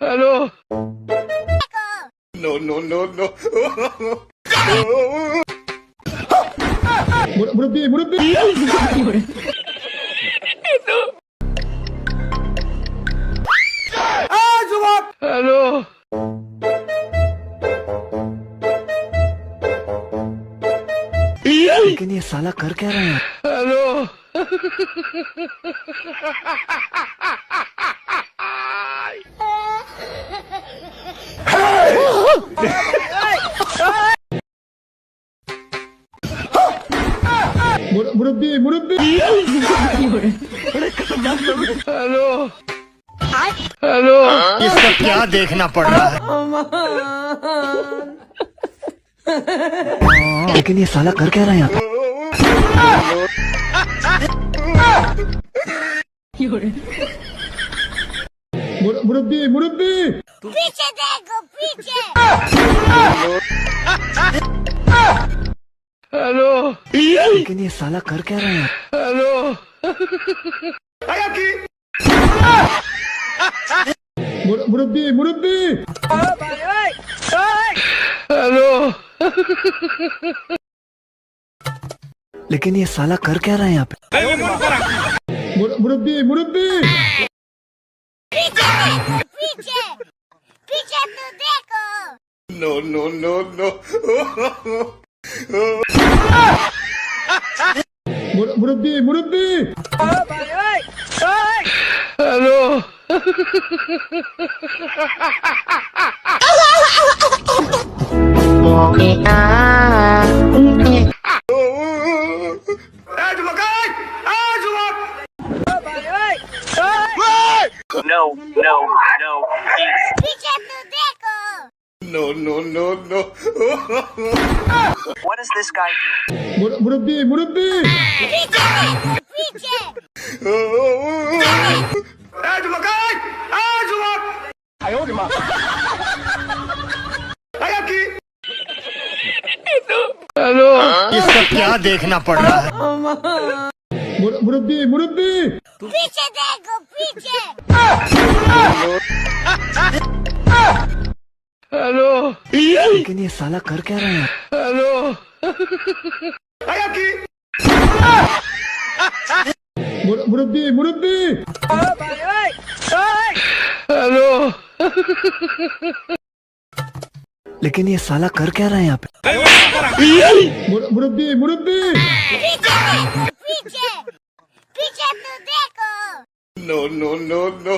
Hello. No, no, no, no. मुरब्बी मुरब्बी hello. लेकिन ये साला कर क्या रहा है? हेलो। मुरब्बी मुरब्बी हेलो। हेलो। ये सब क्या देखना पड़ रहा है? लेकिन ये साला कर क्या रहा है यहाँ पे? मुरब्बी मुरब्बी पीछे देखो पीछे। हेलो। लेकिन ये साला कर क्या रहा है यहाँ पे? हेलो। मुरब्बी मुरब्बी हेलो। लेकिन ये साला कर क्या रहा है यहाँ पे? मुरब्बी मुरब्बी पीछे पीछे पीछे तो देखो। No, no, no, no. मुरब्बी मुरब्बी hello. No, no, no, please. पीछे तो देखो। No, no, no, no. What is this guy doing? मुरब्बी मुरब्बी पीछे देखो पीछे। हेलो। ये सब क्या देखना पड़ रहा है? मुरब्बी मुरब्बी पीछे देखो पीछे। हेलो। लेकिन ये साला कर क्या रहा है यहाँ पे? हेलो। मुरब्बी मुरब्बी हेलो। लेकिन ये साला कर क्या रहा है यहाँ पे? मुरब्बी मुरब्बी पीछे देखो पीछे पीछे तो देखो। No, no, no, no.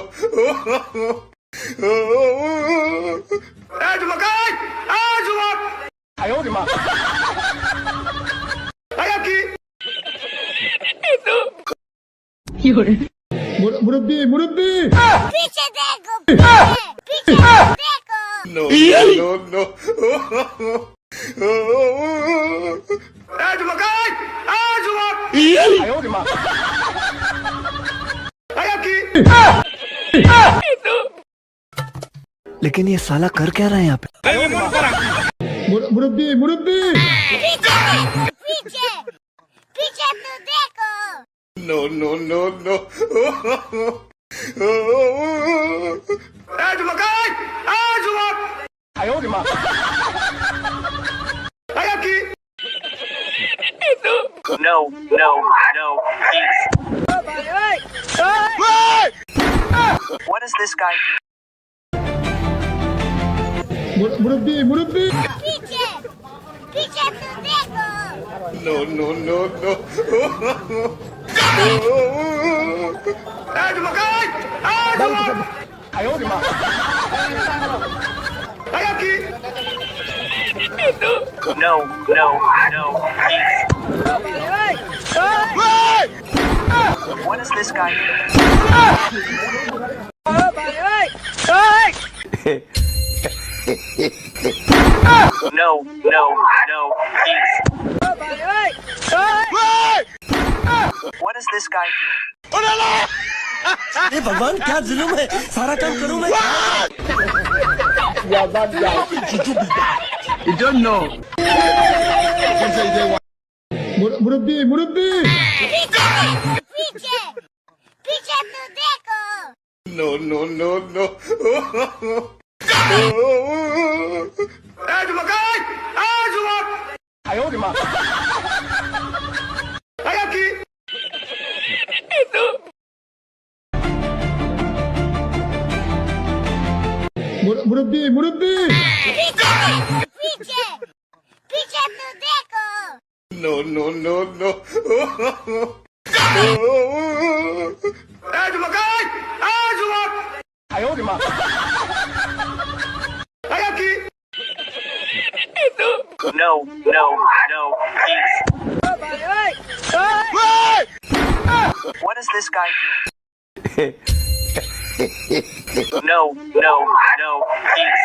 मुरब्बी मुरब्बी पीछे देखो पीछे देखो। No, no, no, no. लेकिन ये साला कर क्या रहा है यहाँ पे? मुरब्बी मुरब्बी पीछे देखो पीछे पीछे तो देखो। No, no, no, no. No, no, no, please. What is this guy doing? मुरब्बी मुरब्बी पीछे पीछे तो देखो। No, no, no, no. No, no, no, please. What is this guy doing? No, no, no, please. What is this guy doing? अरे भगवान क्या जुल्म है? सारा काम करूँ मैं? You don't know. मुरब्बी मुरब्बी पीछे देखो पीछे पीछे तो देखो। मुरब्बी मुरब्बी पीछे पीछे तो देखो No, please. What is this guy doing? No, please.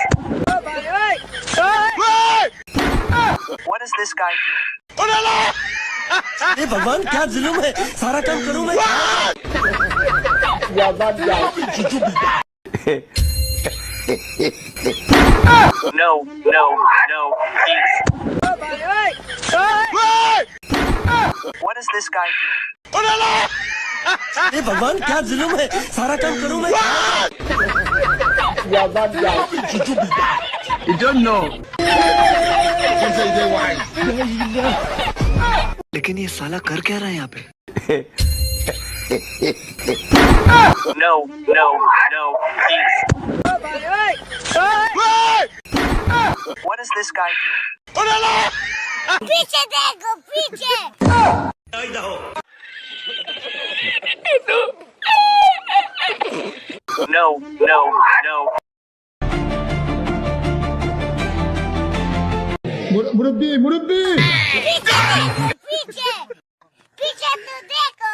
What is this guy doing? अरे भगवान क्या जुलुम है सारा काम करूं मैं No, please. What is this guy doing? अरे भगवान क्या जुलुम है सारा काम करूं मैं You don't know. लेकिन ये साला कर क्या रहा है यहाँ पे No, please. What is this guy doing? पीछे देखो पीछे No. मुरब्बी मुरब्बी पीछे पीछे तो देखो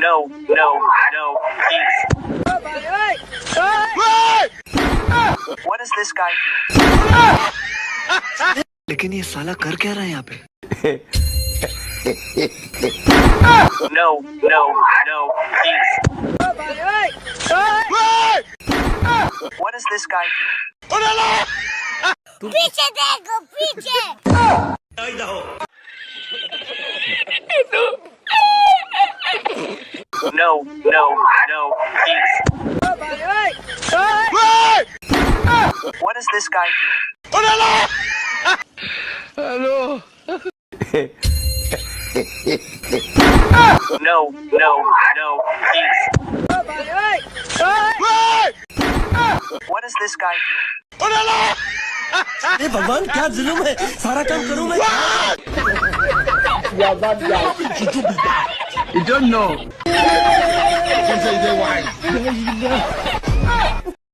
No, please. What is this guy doing? लेकिन ये साला कर क्या रहा है यहाँ पे No, please. What is this guy doing? पीछे देखो पीछे No, please. What is this guy doing? Hello. No, please. What is this guy doing? अरे भगवान क्या जुलुम है सारा काम करूं मैं You don't know.